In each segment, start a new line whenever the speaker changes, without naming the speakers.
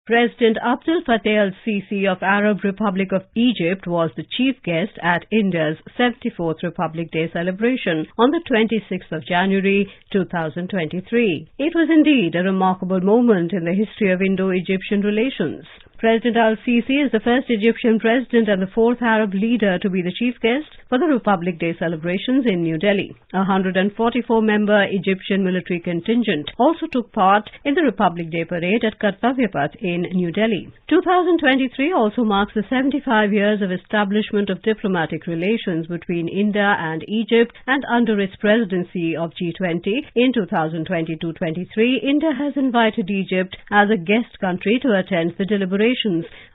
President Abdel Fattah al-Sisi of Arab Republic of Egypt was the chief guest at India's 74th Republic Day celebration on the 26th of January 2023. It was indeed a remarkable moment in the history of Indo-Egyptian relations. President al-Sisi is the first Egyptian president and the fourth Arab leader to be the chief guest for the Republic Day celebrations in New Delhi. A 144-member Egyptian military contingent also took part in the Republic Day parade at Kartavyapath in New Delhi. 2023 also marks the 75 years of establishment of diplomatic relations between India and Egypt, and under its presidency of G20 in 2022-23, India has invited Egypt as a guest country to attend the deliberations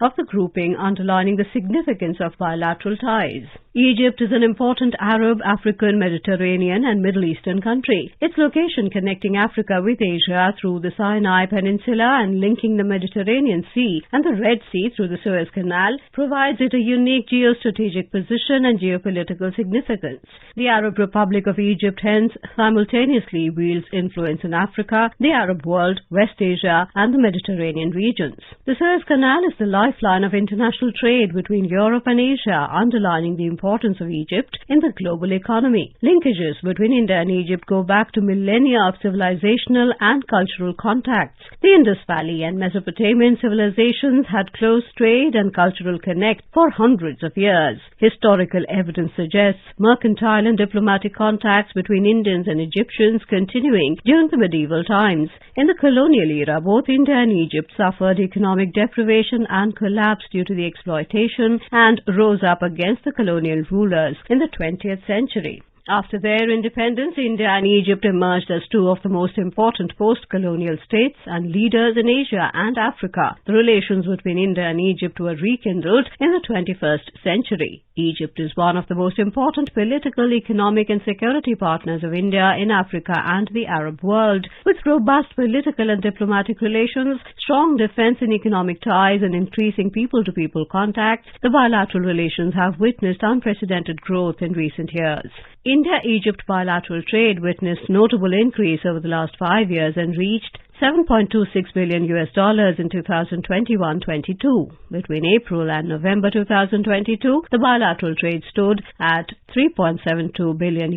of the grouping, underlining the significance of bilateral ties. Egypt is an important Arab, African, Mediterranean and Middle Eastern country. Its location connecting Africa with Asia through the Sinai Peninsula and linking the Mediterranean Sea and the Red Sea through the Suez Canal provides it a unique geostrategic position and geopolitical significance. The Arab Republic of Egypt hence simultaneously wields influence in Africa, the Arab world, West Asia and the Mediterranean regions. The Suez Canal is the lifeline of international trade between Europe and Asia, underlining the importance of Egypt in the global economy. Linkages between India and Egypt go back to millennia of civilizational and cultural contacts. The Indus Valley and Mesopotamian civilizations had close trade and cultural connect for hundreds of years. Historical evidence suggests mercantile and diplomatic contacts between Indians and Egyptians continuing during the medieval times. In the colonial era, both India and Egypt suffered economic deprivation and collapse due to the exploitation and rose up against the colonial rulers in the 20th century. After their independence, India and Egypt emerged as two of the most important post-colonial states and leaders in Asia and Africa. The relations between India and Egypt were rekindled in the 21st century. Egypt is one of the most important political, economic and security partners of India in Africa and the Arab world. With robust political and diplomatic relations, strong defense and economic ties and increasing people-to-people contacts, the bilateral relations have witnessed unprecedented growth in recent years. India-Egypt bilateral trade witnessed notable increase over the last 5 years and reached $7.26 billion in 2021-22. Between April and November 2022, the bilateral trade stood at $3.72 billion.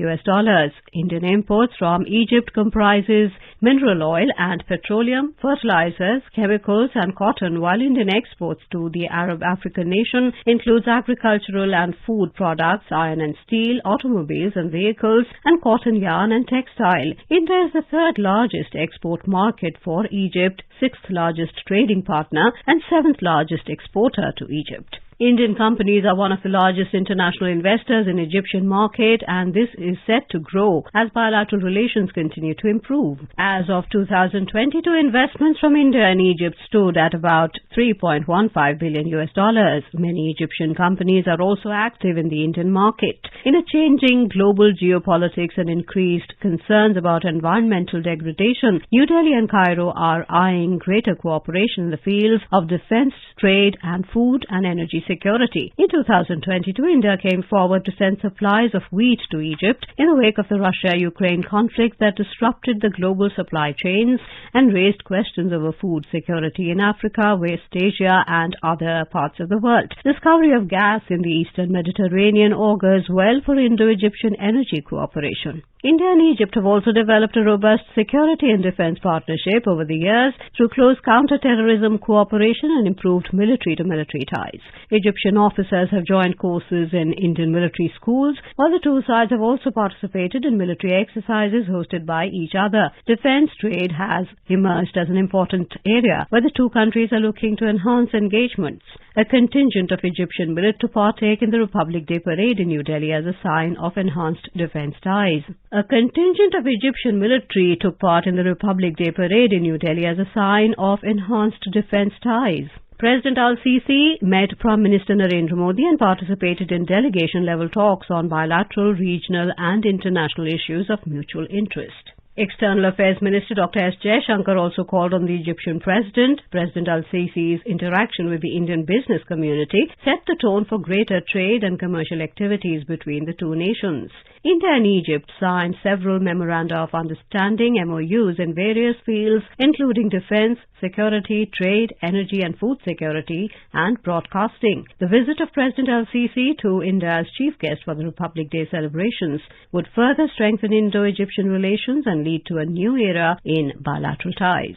Indian imports from Egypt comprises mineral oil and petroleum, fertilizers, chemicals and cotton, while Indian exports to the Arab African nation includes agricultural and food products, iron and steel, automobiles and vehicles, and cotton yarn and textile. India is the third largest export market for Egypt, sixth largest trading partner and seventh largest exporter to Egypt. Indian companies are one of the largest international investors in Egyptian market, and this is set to grow as bilateral relations continue to improve. As of 2022, investments from India and Egypt stood at about $3.15 billion. Many Egyptian companies are also active in the Indian market. In a changing global geopolitics and increased concerns about environmental degradation, New Delhi and Cairo are eyeing greater cooperation in the fields of defense, trade and food and energy security. In 2022, India came forward to send supplies of wheat to Egypt in the wake of the Russia-Ukraine conflict that disrupted the global supply chains and raised questions over food security in Africa, West Asia and other parts of the world. Discovery of gas in the Eastern Mediterranean augurs well for Indo-Egyptian energy cooperation. India and Egypt have also developed a robust security and defense partnership over the years through close counter-terrorism cooperation and improved military-to-military ties. Egyptian officers have joined courses in Indian military schools, while the two sides have also participated in military exercises hosted by each other. Defense trade has emerged as an important area where the two countries are looking to enhance engagements. A contingent of Egyptian military to partake in the Republic Day parade in New Delhi as a sign of enhanced defense ties. A contingent of Egyptian military took part in the Republic Day parade in New Delhi as a sign of enhanced defense ties. President al-Sisi met Prime Minister Narendra Modi and participated in delegation-level talks on bilateral, regional and international issues of mutual interest. External Affairs Minister Dr. S. Jaishankar also called on the Egyptian President. President al-Sisi's interaction with the Indian business community set the tone for greater trade and commercial activities between the two nations. India and Egypt signed several memoranda of understanding (MOUs) in various fields, including defense, security, trade, energy and food security, and broadcasting. The visit of President al-Sisi to India as chief guest for the Republic Day celebrations would further strengthen Indo-Egyptian relations and lead to a new era in bilateral ties.